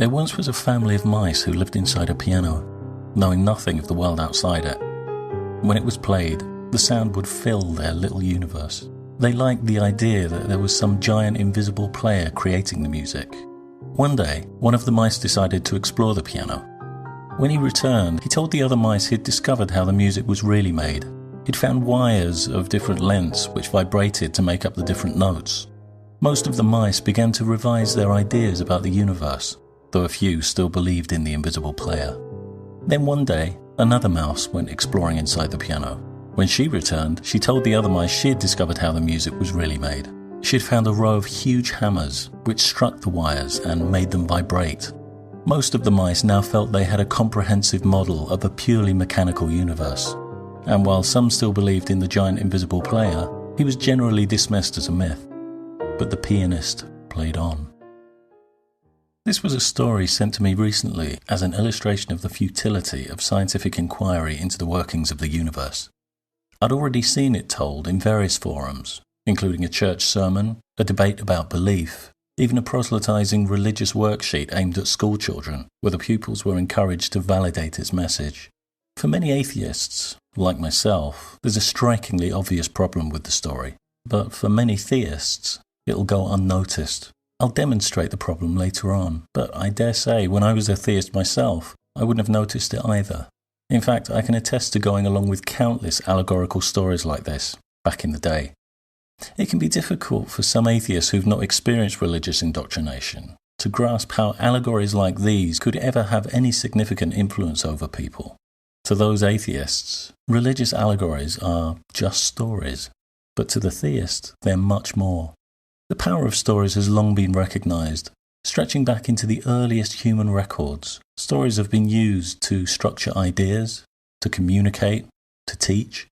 There once was a family of mice who lived inside a piano, knowing nothing of the world outside it. When it was played, the sound would fill their little universe. They liked the idea that there was some giant invisible player creating the music. One day, one of the mice decided to explore the piano. When he returned, he told the other mice he'd discovered how the music was really made. He'd found wires of different lengths which vibrated to make up the different notes. Most of the mice began to revise their ideas about the universe, though a few still believed in the invisible player. Then one day, another mouse went exploring inside the piano. When she returned, she told the other mice she had discovered how the music was really made. She had found a row of huge hammers which struck the wires and made them vibrate. Most of the mice now felt they had a comprehensive model of a purely mechanical universe. And while some still believed in the giant invisible player, he was generally dismissed as a myth. But the pianist played on. This was a story sent to me recently as an illustration of the futility of scientific inquiry into the workings of the universe. I'd already seen it told in various forums, including a church sermon, a debate about belief, even a proselytizing religious worksheet aimed at school children, where the pupils were encouraged to validate its message. For many atheists, like myself, there's a strikingly obvious problem with the story, but for many theists, it'll go unnoticed. I'll demonstrate the problem later on, but I dare say when I was a theist myself, I wouldn't have noticed it either. In fact, I can attest to going along with countless allegorical stories like this, back in the day. It can be difficult for some atheists who've not experienced religious indoctrination to grasp how allegories like these could ever have any significant influence over people. To those atheists, religious allegories are just stories, but to the theist, they're much more. The power of stories has long been recognized. Stretching back into the earliest human records, stories have been used to structure ideas, to communicate, to teach,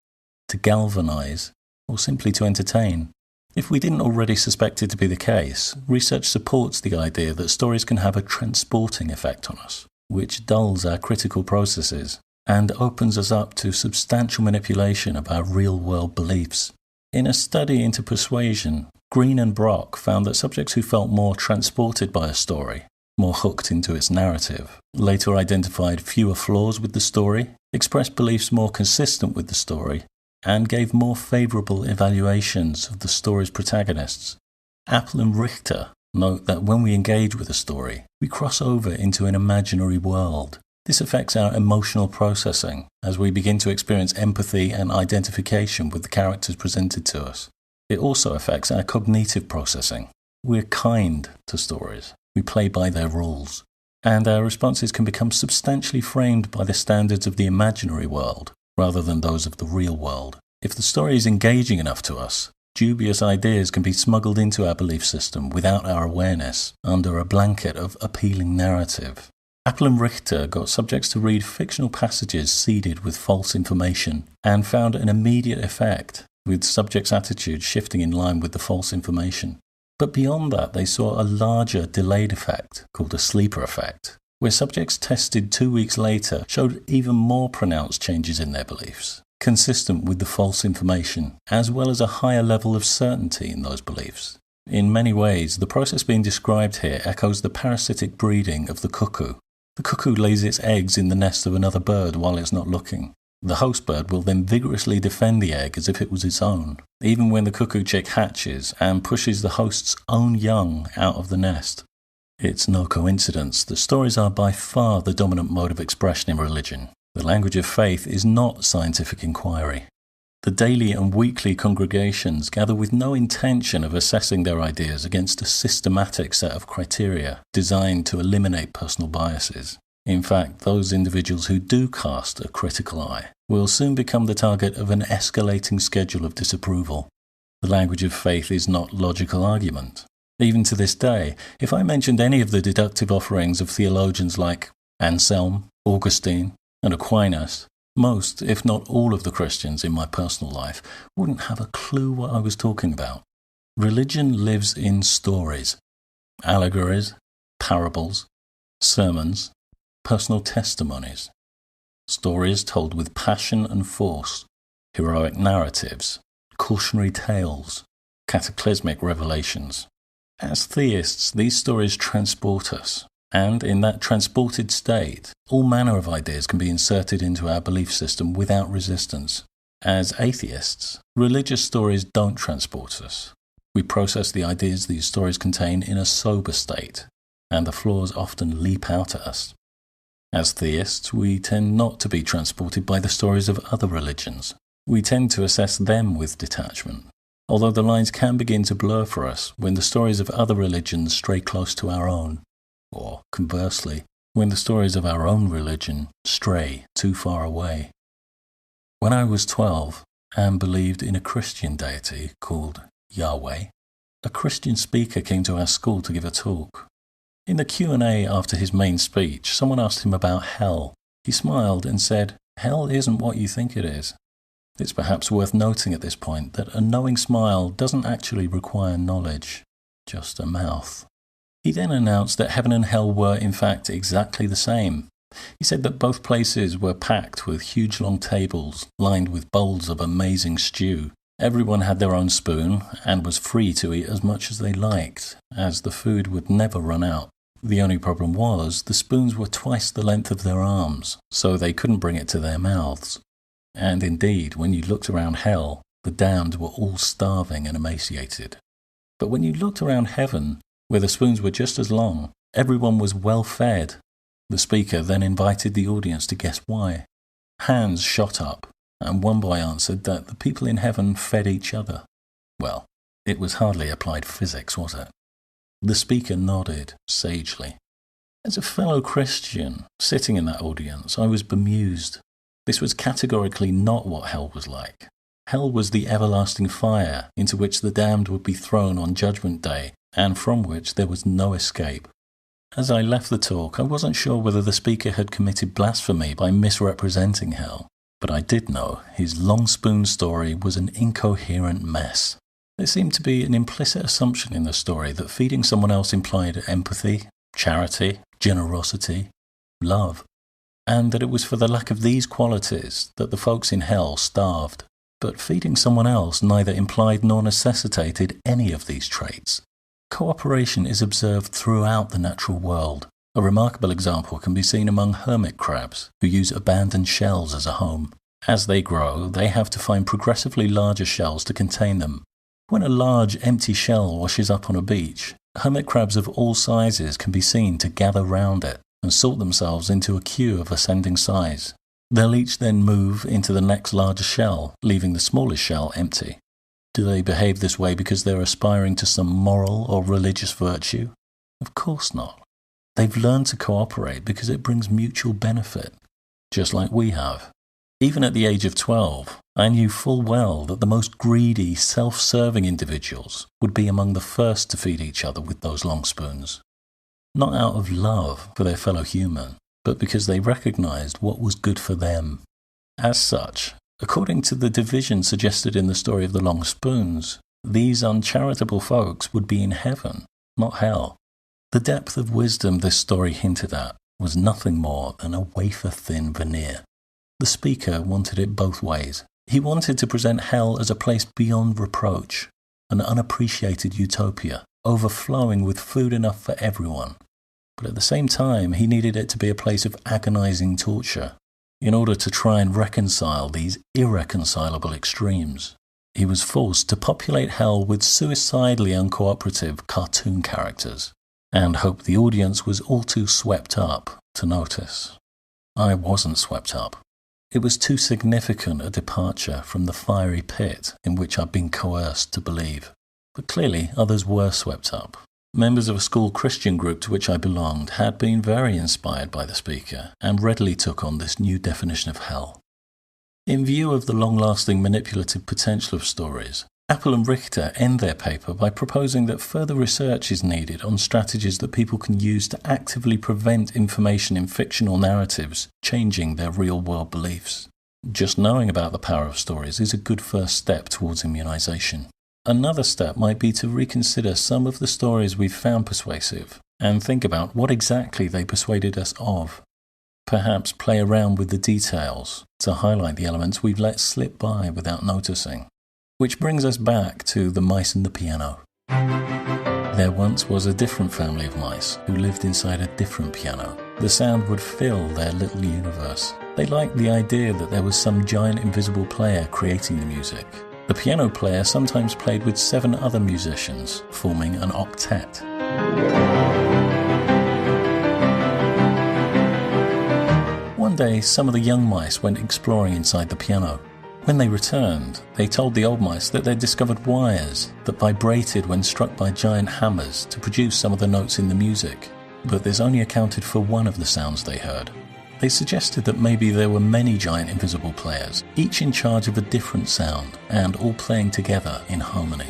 to galvanize, or simply to entertain. If we didn't already suspect it to be the case, research supports the idea that stories can have a transporting effect on us, which dulls our critical processes and opens us up to substantial manipulation of our real-world beliefs. In a study into persuasion, Green and Brock found that subjects who felt more transported by a story, more hooked into its narrative, later identified fewer flaws with the story, expressed beliefs more consistent with the story, and gave more favourable evaluations of the story's protagonists. Apple and Richter note that when we engage with a story, we cross over into an imaginary world. This affects our emotional processing as we begin to experience empathy and identification with the characters presented to us. It also affects our cognitive processing. We're kind to stories. We play by their rules. And our responses can become substantially framed by the standards of the imaginary world, rather than those of the real world. If the story is engaging enough to us, dubious ideas can be smuggled into our belief system without our awareness, under a blanket of appealing narrative. Apple and Richter got subjects to read fictional passages seeded with false information, and found an immediate effect, with subjects' attitudes shifting in line with the false information. But beyond that, they saw a larger delayed effect, called a sleeper effect, where subjects tested 2 weeks later showed even more pronounced changes in their beliefs, consistent with the false information, as well as a higher level of certainty in those beliefs. In many ways, the process being described here echoes the parasitic breeding of the cuckoo. The cuckoo lays its eggs in the nest of another bird while it's not looking. The host bird will then vigorously defend the egg as if it was its own, even when the cuckoo chick hatches and pushes the host's own young out of the nest. It's no coincidence that stories are by far the dominant mode of expression in religion. The language of faith is not scientific inquiry. The daily and weekly congregations gather with no intention of assessing their ideas against a systematic set of criteria designed to eliminate personal biases. In fact, those individuals who do cast a critical eye will soon become the target of an escalating schedule of disapproval. The language of faith is not logical argument. Even to this day, if I mentioned any of the deductive offerings of theologians like Anselm, Augustine, and Aquinas, most, if not all of the Christians in my personal life wouldn't have a clue what I was talking about. Religion lives in stories, allegories, parables, sermons, personal testimonies, stories told with passion and force, heroic narratives, cautionary tales, cataclysmic revelations. As theists, these stories transport us. And in that transported state, all manner of ideas can be inserted into our belief system without resistance. As atheists, religious stories don't transport us. We process the ideas these stories contain in a sober state, and the flaws often leap out at us. As theists, we tend not to be transported by the stories of other religions. We tend to assess them with detachment, although the lines can begin to blur for us when the stories of other religions stray close to our own, or conversely, when the stories of our own religion stray too far away. When I was 12 and believed in a Christian deity called Yahweh, a Christian speaker came to our school to give a talk. In the Q&A after his main speech, someone asked him about hell. He smiled and said, "Hell isn't what you think it is." It's perhaps worth noting at this point that a knowing smile doesn't actually require knowledge, just a mouth. He then announced that heaven and hell were in fact exactly the same. He said that both places were packed with huge long tables lined with bowls of amazing stew. Everyone had their own spoon and was free to eat as much as they liked, as the food would never run out. The only problem was the spoons were twice the length of their arms, so they couldn't bring it to their mouths. And indeed, when you looked around hell, the damned were all starving and emaciated. But when you looked around heaven, where the spoons were just as long, everyone was well fed. The speaker then invited the audience to guess why. Hands shot up, and one boy answered that the people in heaven fed each other. Well, it was hardly applied physics, was it? The speaker nodded sagely. As a fellow Christian sitting in that audience, I was bemused. This was categorically not what hell was like. Hell was the everlasting fire into which the damned would be thrown on Judgment Day, and from which there was no escape. As I left the talk, I wasn't sure whether the speaker had committed blasphemy by misrepresenting hell, but I did know his long spoon story was an incoherent mess. There seemed to be an implicit assumption in the story that feeding someone else implied empathy, charity, generosity, love, and that it was for the lack of these qualities that the folks in hell starved. But feeding someone else neither implied nor necessitated any of these traits. Cooperation is observed throughout the natural world. A remarkable example can be seen among hermit crabs, who use abandoned shells as a home. As they grow, they have to find progressively larger shells to contain them. When a large, empty shell washes up on a beach, hermit crabs of all sizes can be seen to gather round it and sort themselves into a queue of ascending size. They'll each then move into the next larger shell, leaving the smallest shell empty. Do they behave this way because they're aspiring to some moral or religious virtue? Of course not. They've learned to cooperate because it brings mutual benefit, just like we have. Even at the age of 12, I knew full well that the most greedy, self-serving individuals would be among the first to feed each other with those long spoons. Not out of love for their fellow human, but because they recognized what was good for them. As such, according to the division suggested in the story of the long spoons, these uncharitable folks would be in heaven, not hell. The depth of wisdom this story hinted at was nothing more than a wafer-thin veneer. The speaker wanted it both ways. He wanted to present hell as a place beyond reproach, an unappreciated utopia, overflowing with food enough for everyone. But at the same time, he needed it to be a place of agonizing torture, in order to try and reconcile these irreconcilable extremes. He was forced to populate hell with suicidally uncooperative cartoon characters, and hoped the audience was all too swept up to notice. I wasn't swept up. It was too significant a departure from the fiery pit in which I'd been coerced to believe. But clearly others were swept up. Members of a school Christian group to which I belonged had been very inspired by the speaker and readily took on this new definition of hell. In view of the long-lasting manipulative potential of stories, Apple and Richter end their paper by proposing that further research is needed on strategies that people can use to actively prevent information in fictional narratives changing their real-world beliefs. Just knowing about the power of stories is a good first step towards immunization. Another step might be to reconsider some of the stories we've found persuasive and think about what exactly they persuaded us of. Perhaps play around with the details to highlight the elements we've let slip by without noticing. Which brings us back to The Mice and the Piano. There once was a different family of mice who lived inside a different piano. The sound would fill their little universe. They liked the idea that there was some giant invisible player creating the music. The piano player sometimes played with 7 other musicians, forming an octet. One day, some of the young mice went exploring inside the piano. When they returned, they told the old mice that they'd discovered wires that vibrated when struck by giant hammers to produce some of the notes in the music. But this only accounted for one of the sounds they heard. They suggested that maybe there were many giant invisible players, each in charge of a different sound, and all playing together in harmony.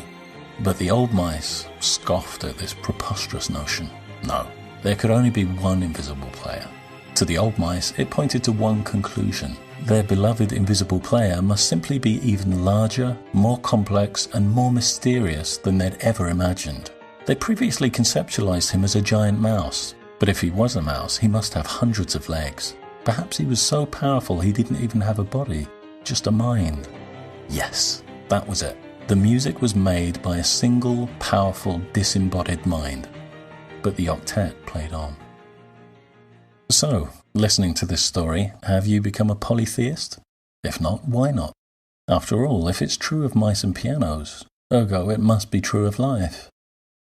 But the old mice scoffed at this preposterous notion. No, there could only be one invisible player. To the old mice, it pointed to one conclusion. Their beloved invisible player must simply be even larger, more complex, and more mysterious than they'd ever imagined. They previously conceptualized him as a giant mouse, but if he was a mouse, he must have hundreds of legs. Perhaps he was so powerful he didn't even have a body, just a mind. Yes, that was it. The music was made by a single, powerful, disembodied mind. But the octet played on. So, listening to this story, have you become a polytheist? If not, why not? After all, if it's true of mice and pianos, ergo it must be true of life.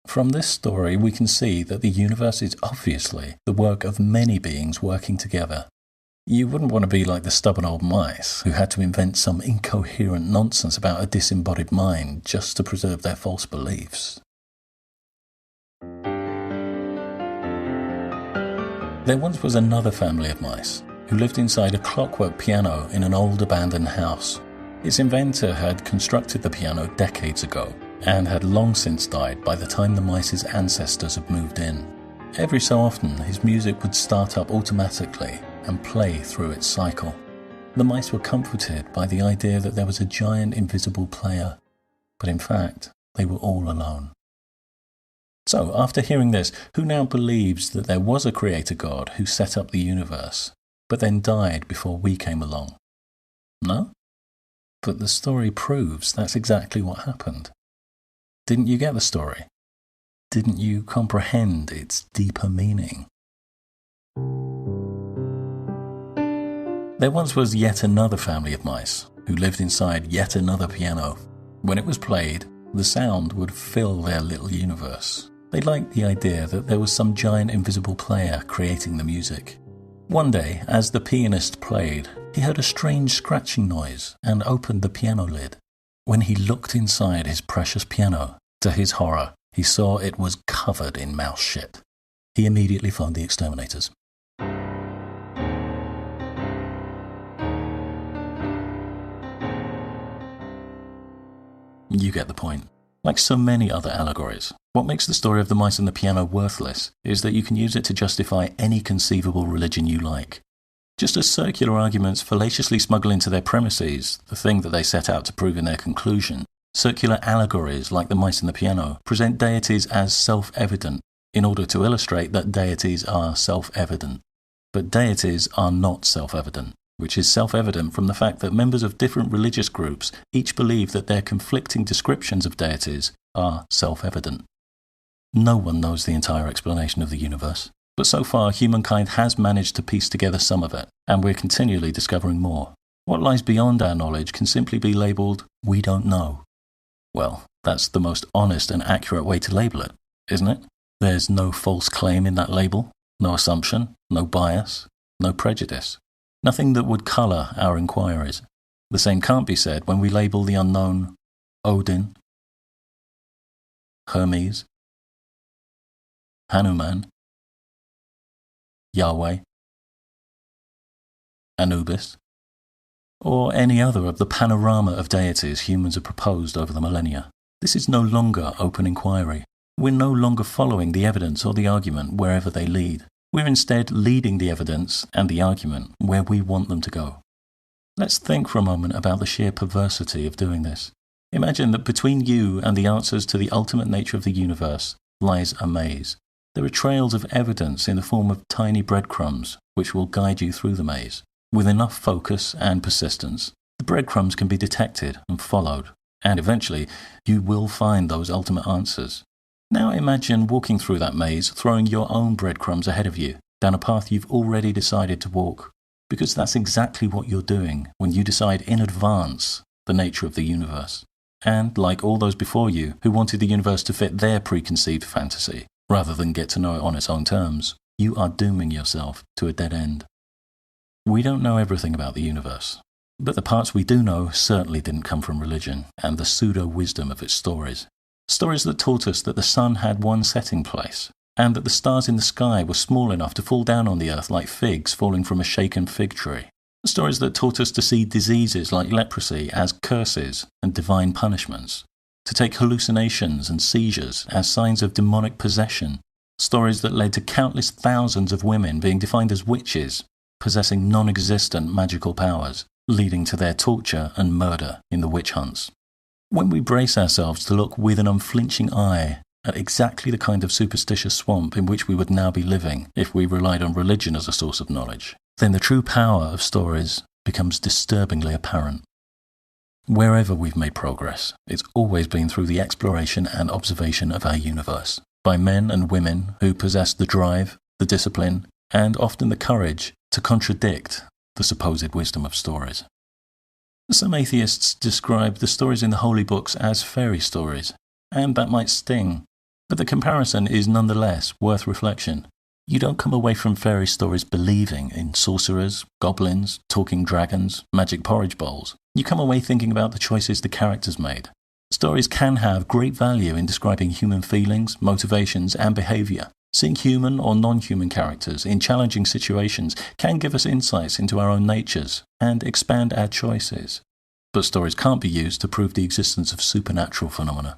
From this story, we can see that the universe is obviously the work of many beings working together. You wouldn't want to be like the stubborn old mice who had to invent some incoherent nonsense about a disembodied mind just to preserve their false beliefs. There once was another family of mice who lived inside a clockwork piano in an old abandoned house. Its inventor had constructed the piano decades ago and had long since died by the time the mice's ancestors had moved in. Every so often, his music would start up automatically and play through its cycle. The mice were comforted by the idea that there was a giant invisible player, but in fact, they were all alone. So, after hearing this, who now believes that there was a creator God who set up the universe, but then died before we came along? No? But the story proves that's exactly what happened. Didn't you get the story? Didn't you comprehend its deeper meaning? There once was yet another family of mice who lived inside yet another piano. When it was played, the sound would fill their little universe. They liked the idea that there was some giant invisible player creating the music. One day, as the pianist played, he heard a strange scratching noise and opened the piano lid. When he looked inside his precious piano, to his horror, he saw it was covered in mouse shit. He immediately phoned the exterminators. You get the point. Like so many other allegories, what makes the story of the mice and the piano worthless is that you can use it to justify any conceivable religion you like. Just as circular arguments fallaciously smuggle into their premises the thing that they set out to prove in their conclusion, circular allegories like the mice and the piano present deities as self-evident in order to illustrate that deities are self-evident. But deities are not self-evident, which is self-evident from the fact that members of different religious groups each believe that their conflicting descriptions of deities are self-evident. No one knows the entire explanation of the universe, but so far humankind has managed to piece together some of it, and we're continually discovering more. What lies beyond our knowledge can simply be labelled, "we don't know." Well, that's the most honest and accurate way to label it, isn't it? There's no false claim in that label, no assumption, no bias, no prejudice. Nothing that would colour our inquiries. The same can't be said when we label the unknown Odin, Hermes, Hanuman, Yahweh, Anubis, or any other of the panorama of deities humans have proposed over the millennia. This is no longer open inquiry. We're no longer following the evidence or the argument wherever they lead. We're instead leading the evidence and the argument where we want them to go. Let's think for a moment about the sheer perversity of doing this. Imagine that between you and the answers to the ultimate nature of the universe lies a maze. There are trails of evidence in the form of tiny breadcrumbs which will guide you through the maze. With enough focus and persistence, the breadcrumbs can be detected and followed, and eventually you will find those ultimate answers. Now imagine walking through that maze, throwing your own breadcrumbs ahead of you, down a path you've already decided to walk, because that's exactly what you're doing when you decide in advance the nature of the universe. And like all those before you who wanted the universe to fit their preconceived fantasy, rather than get to know it on its own terms, you are dooming yourself to a dead end. We don't know everything about the universe, but the parts we do know certainly didn't come from religion and the pseudo-wisdom of its stories. Stories that taught us that the sun had one setting place, and that the stars in the sky were small enough to fall down on the earth like figs falling from a shaken fig tree. Stories that taught us to see diseases like leprosy as curses and divine punishments, to take hallucinations and seizures as signs of demonic possession. Stories that led to countless thousands of women being defined as witches, possessing non-existent magical powers, leading to their torture and murder in the witch hunts. When we brace ourselves to look with an unflinching eye at exactly the kind of superstitious swamp in which we would now be living if we relied on religion as a source of knowledge, then the true power of stories becomes disturbingly apparent. Wherever we've made progress, it's always been through the exploration and observation of our universe, by men and women who possess the drive, the discipline, and often the courage to contradict the supposed wisdom of stories. Some atheists describe the stories in the holy books as fairy stories, and that might sting, but the comparison is nonetheless worth reflection. You don't come away from fairy stories believing in sorcerers, goblins, talking dragons, magic porridge bowls. You come away thinking about the choices the characters made. Stories can have great value in describing human feelings, motivations, and behavior. Seeing human or non-human characters in challenging situations can give us insights into our own natures and expand our choices. But stories can't be used to prove the existence of supernatural phenomena.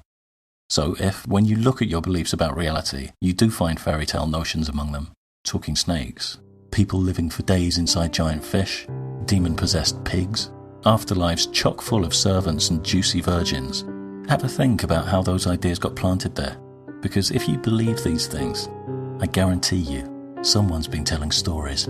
So if, when you look at your beliefs about reality, you do find fairy tale notions among them, talking snakes, people living for days inside giant fish, demon-possessed pigs, afterlives chock full of servants and juicy virgins, have a think about how those ideas got planted there. Because if you believe these things, I guarantee you, someone's been telling stories.